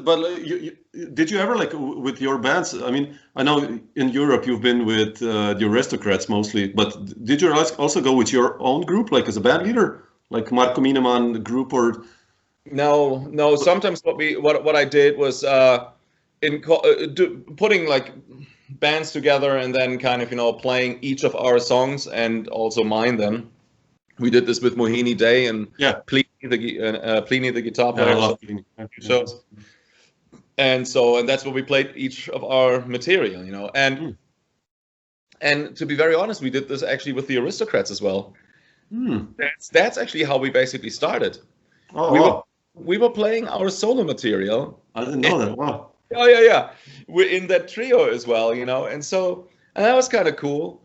you did you ever like with your bands? I mean, I know in Europe you've been with the Aristocrats mostly, but did you also go with your own group, like as a band leader, like Marco Minnemann group or? No. Sometimes what I did was putting like bands together and then kind of playing each of our songs and also mine them. We did this with Mohini Day and Pliny the guitar player. Yeah, I love Pliny. Shows. And that's what we played each of our material, and to be very honest, we did this actually with the Aristocrats as well. That's actually how we basically started. We were playing our solo material. I didn't know that. Wow. Oh yeah. We're in that trio as well, and that was kind of cool.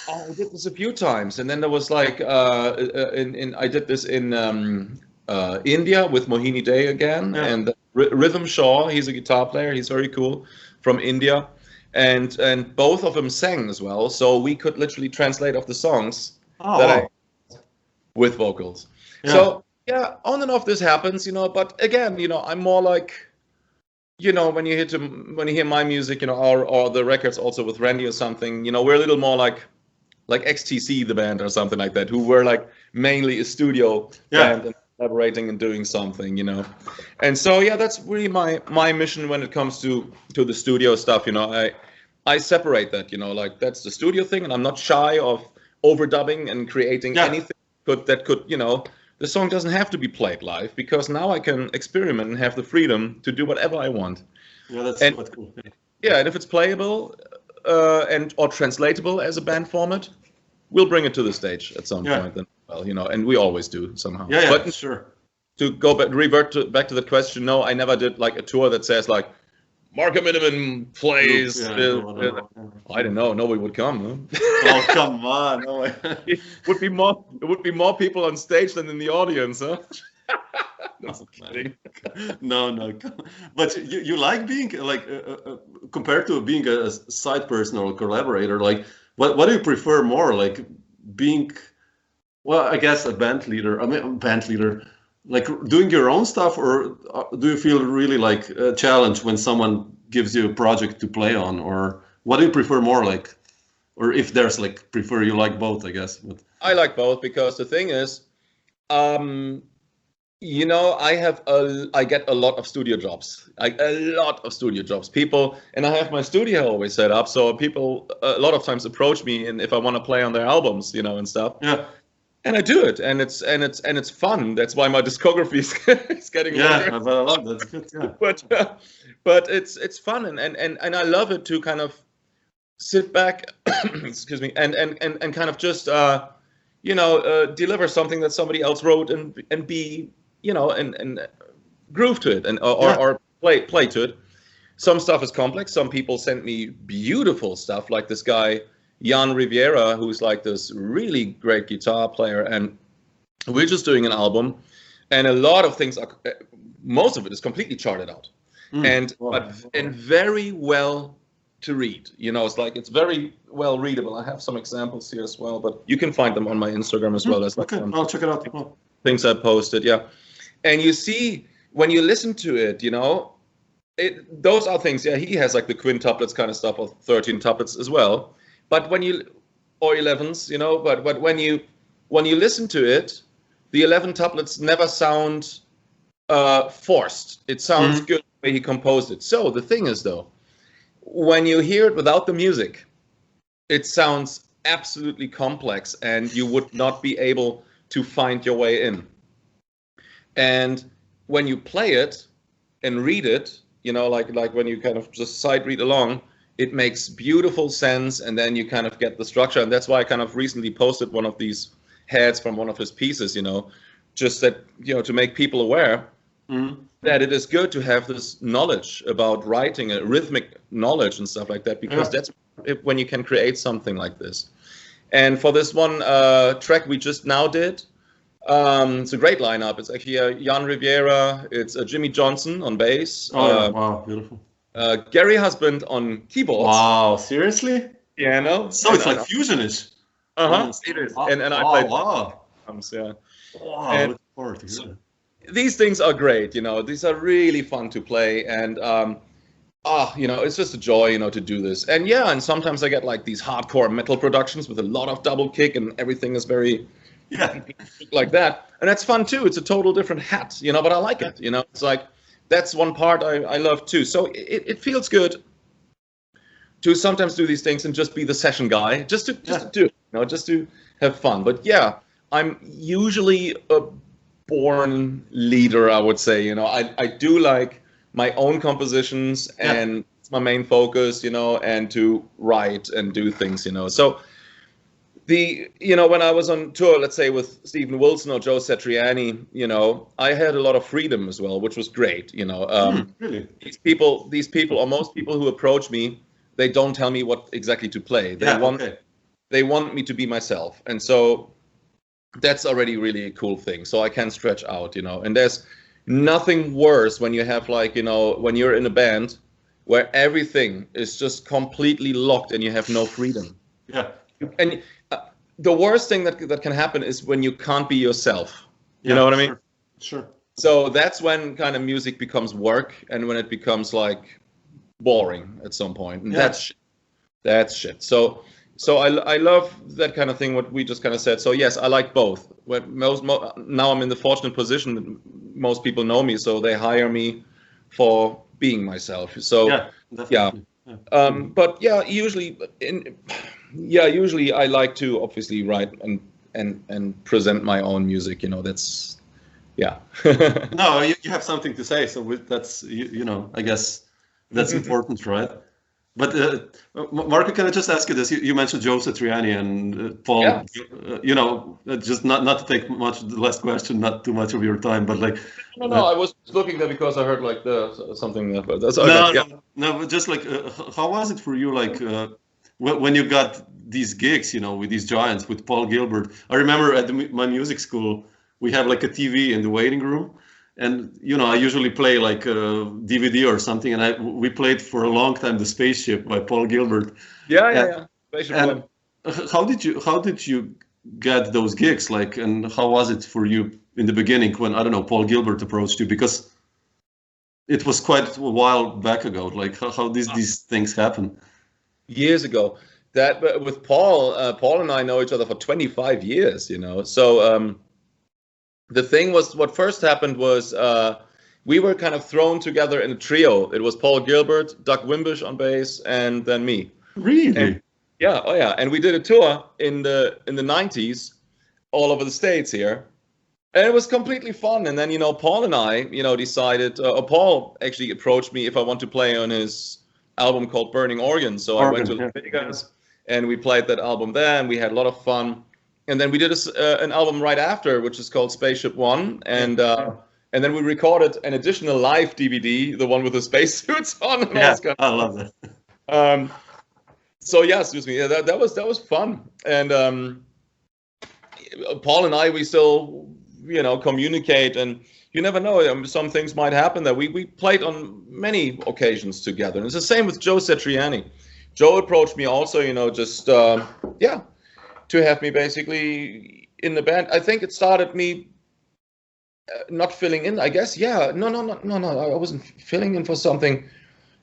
I did this a few times, and then there was like I did this in India with Mohini Day again, and Rhythm Shaw. He's a guitar player. He's very cool from India, and both of them sang as well, so we could literally translate off the songs with vocals. Yeah. So yeah, on and off this happens, But again, I'm more like, when you hear my music, or the records also with Randy or something, we're a little more like XTC, the band or something like that, who were like mainly a studio band and collaborating and doing something, And so that's really my mission when it comes to the studio stuff. I separate that, like that's the studio thing, and I'm not shy of overdubbing and creating anything that could, the song doesn't have to be played live, because now I can experiment and have the freedom to do whatever I want. Yeah, that's cool. Yeah, and if it's playable or translatable as a band format, we'll bring it to the stage at some point. Then, and we always do somehow. Yeah, but sure. To go back to the question, no, I never did like a tour that says like Marco Minnemann plays. I don't know. Nobody would come. Huh? Oh, come on! No. It would be more people on stage than in the audience, huh? No, kidding. No. But you like being like compared to being a side person or a collaborator. Like, what do you prefer more? Like being, well, I guess a band leader. Like doing your own stuff, or do you feel really like a challenge when someone gives you a project to play on, or what do you prefer more, like, or if there's like you like both, I guess. But I like both, because the thing is, I get a lot of studio jobs, people, and I have my studio always set up, so people a lot of times approach me, and if I want to play on their albums, and stuff. Yeah. And I do it, and it's fun. That's why my discography is getting longer. Yeah, I love that. That's good. Yeah. But it's fun, and I love it to kind of sit back, excuse me, and kind of just deliver something that somebody else wrote and be and groove to it or play to it. Some stuff is complex. Some people send me beautiful stuff, like this guy Jan Riviera, who's like this really great guitar player, and we're just doing an album, and a lot of things most of it is completely charted out, and very well to read. It's very well readable. I have some examples here as well, but you can find them on my Instagram as well. There's I'll check it out. Things I posted, and you see when you listen to it, those are things. Yeah, he has like the quintuplets kind of stuff, or 13 tuplets as well. But or 11s, but when you listen to it, the 11 tuplets never sound forced. It sounds good the way he composed it. So the thing is, though, when you hear it without the music, it sounds absolutely complex, and you would not be able to find your way in. And when you play it and read it, like when you kind of just sight read along, it makes beautiful sense, and then you kind of get the structure. And that's why I kind of recently posted one of these heads from one of his pieces, just that, to make people aware that it is good to have this knowledge about writing, a rhythmic knowledge and stuff like that, because that's when you can create something like this. And for this one track we just now did, it's a great lineup. It's actually Jan Riviera, it's Jimmy Johnson on bass. Wow, beautiful. Gary Husband on keyboards. Wow, seriously? Piano. So it's like fusionish. It is. And I played drums, yeah. Wow, I look forward to hearing it. these things are great, you know. These are really fun to play, and you know, it's just a joy, you know, to do this. And yeah, and sometimes I get like these hardcore metal productions with a lot of double kick, and everything is very like that, and that's fun too. It's a total different hat, you know, but I like it, you know. It's like that's one part I love too. So it feels good to sometimes do these things and just be the session guy, just to do, you know, just to have fun. But yeah, I'm usually a born leader, I would say. You know, I do like my own compositions, and it's my main focus, you know, and to write and do things, you know. So you know, when I was on tour, let's say with Steven Wilson or Joe Satriani, you know, I had a lot of freedom as well, which was great, you know. Really? These people, or most people who approach me, they don't tell me what exactly to play. They want me to be myself, and so that's already really a cool thing. So I can stretch out, you know. And there's nothing worse when you have, like, you know, when you're in a band where everything is just completely locked and you have no freedom. Yeah. And the worst thing that can happen is when you can't be yourself. You know what I mean? Sure. So that's when kind of music becomes work, and when it becomes like boring at some point. And that's shit. So I love that kind of thing, what we just kind of said. So yes, I like both. Now I'm in the fortunate position that most people know me, so they hire me for being myself. So but yeah, usually I like to obviously write and present my own music, you know. That's No, you have something to say, so that's you know, I guess that's important, right? But Marco, can I just ask you this? You mentioned Joe Satriani and Paul. Yeah. You know, just not to take much the last question, not too much of your time, but like. No, I was looking there because I heard like something. That's no, but just like, how was it for you? Like when you got these gigs, you know, with these giants, with Paul Gilbert. I remember at my music school, we have like a TV in the waiting room. And, you know, I usually play like a DVD or something, and we played for a long time The Spaceship by Paul Gilbert. Yeah. Spaceship and how did you get those gigs? Like, and how was it for you in the beginning when, I don't know, Paul Gilbert approached you? Because it was quite a while back ago. Like, how these things happen? Years ago. That with Paul and I know each other for 25 years, you know. So the thing was, what first happened was we were kind of thrown together in a trio. It was Paul Gilbert, Doug Wimbish on bass, and then me. Really? And, and we did a tour in the 90s all over the States here, and it was completely fun. And then, you know, Paul and I, you know, decided, Paul actually approached me if I want to play on his album called Burning Organ. So I went to Las Vegas, and we played that album there, and we had a lot of fun. And then we did an album right after, which is called Spaceship One, and then we recorded an additional live DVD, the one with the spacesuits on. And I love that. So yeah, excuse me, that was fun. And Paul and I, we still, you know, communicate, and you never know, some things might happen that we played on many occasions together. And it's the same with Joe Satriani. Joe approached me also, you know, just to have me basically in the band. I think it started me not filling in, I guess. Yeah, no. I wasn't filling in for something.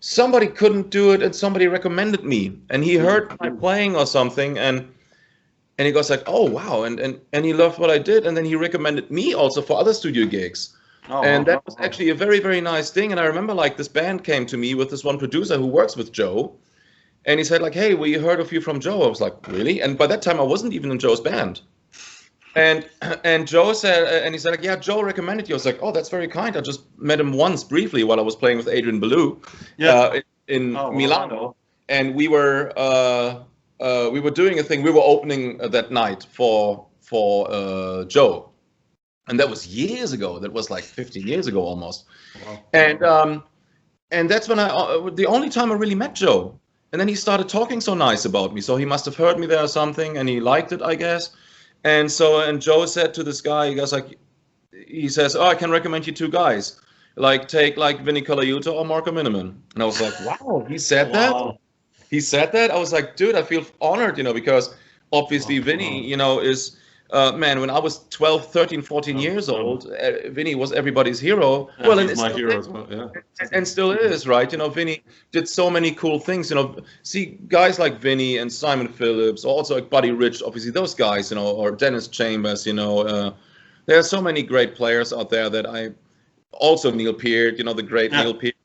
Somebody couldn't do it, and somebody recommended me, and he heard my playing or something, and he goes like, "Oh wow," and he loved what I did, and then he recommended me also for other studio gigs. And that was actually a very, very nice thing. And I remember, like, this band came to me with this one producer who works with Joe. And he said, like, "Hey, we heard of you from Joe." I was like, "Really?" And by that time, I wasn't even in Joe's band. And Joe said, and he said, like, "Yeah, Joe recommended you." I was like, "Oh, that's very kind. I just met him once briefly while I was playing with Adrian Belew in Milano. And we were doing a thing. We were opening that night for Joe. And that was years ago. That was like 15 years ago almost. Wow. And that's when the only time I really met Joe. And then he started talking so nice about me. So he must have heard me there or something, and he liked it, I guess. And Joe said to this guy, he says, "Oh, I can recommend you two guys. Like, take like Vinny Colaiuta or Marco Minnemann." And I was like, "Wow, he said that?" He said that? I was like, "Dude, I feel honored, you know, because obviously Vinny, you know, is man, when I was 12, 13, 14 years old, Vinny was everybody's hero. Yeah, well, and he's my hero as well, yeah. And still is, right? You know, Vinny did so many cool things. You know, see guys like Vinny and Simon Phillips, also like Buddy Rich, obviously those guys, you know, or Dennis Chambers, you know, there are so many great players out there that I also Neil Peart, you know, the great Neil Peart,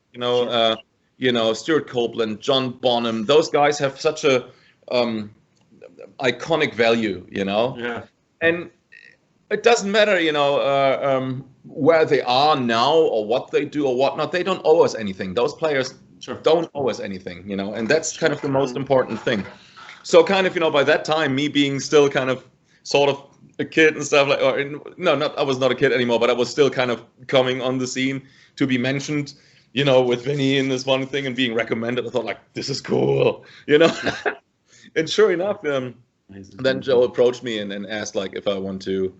you know, Stuart Copeland, John Bonham. Those guys have such a iconic value, you know. Yeah. And it doesn't matter, you know, where they are now or what they do or whatnot. They don't owe us anything. Those players don't owe us anything, you know, and that's kind of the most important thing. So kind of, you know, by that time, me being still kind of sort of a kid and stuff like, I was not a kid anymore, but I was still kind of coming on the scene to be mentioned, you know, with Vinny in this one thing and being recommended. I thought like, this is cool, you know. And sure enough, then Joe approached me and asked like if I want to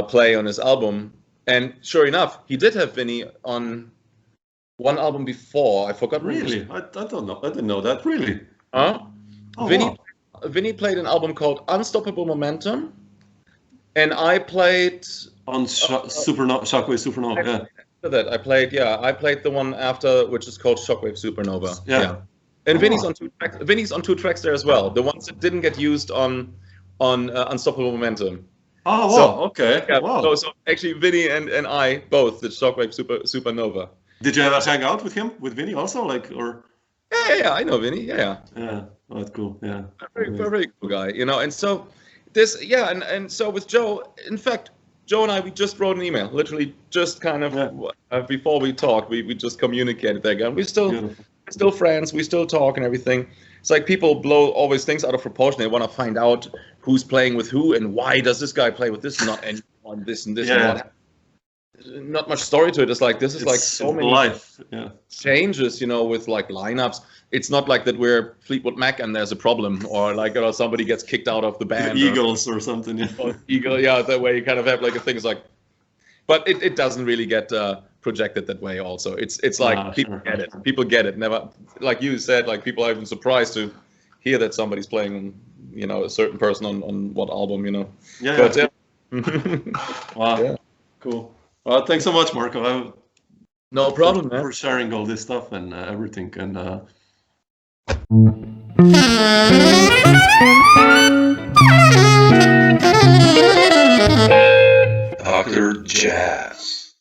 play on his album. And sure enough, he did have Vinny on one album before. I forgot. Really? I don't know. I didn't know that. Really? Huh? Oh, Vinny played an album called Unstoppable Momentum, and I played on Shockwave Supernova. Yeah. After that, I played the one after, which is called Shockwave Supernova. Yeah. And Vinny's on 2 tracks. Vinny's on 2 tracks there as well. The ones that didn't get used on Unstoppable Momentum. Oh, wow. So, Okay. Yeah, Wow. so actually, Vinny and I both did Shockwave Supernova. Did you ever hang out with him, with Vinny also, like, or? Yeah, I know Vinny. Yeah. Yeah, oh, that's cool. Yeah. Very cool guy, you know. And so and so with Joe, in fact, Joe and I, we just wrote an email, literally just kind of before we talked, we just communicated there again. We're still friends, we still talk and everything. It's like people blow always things out of proportion. They want to find out who's playing with who and why does this guy play with this, not anyone, this and this. Yeah. And what. Not much story to it. It's like it's like so many changes, you know, with like lineups. It's not like that we're Fleetwood Mac and there's a problem, or like somebody gets kicked out of the band. The Eagles or something. Yeah. Or Eagle, yeah, that way you kind of have like a thing. It's like, but it doesn't really get projected that way. Also, it's like people get it. People get it. Never, like you said, like people are even surprised to hear that somebody's playing, you know, a certain person on what album, you know. Yeah. But, Wow. Yeah. Cool. Well, thanks so much, Marco. No problem, man. For sharing all this stuff and everything. And Dr. Jazz.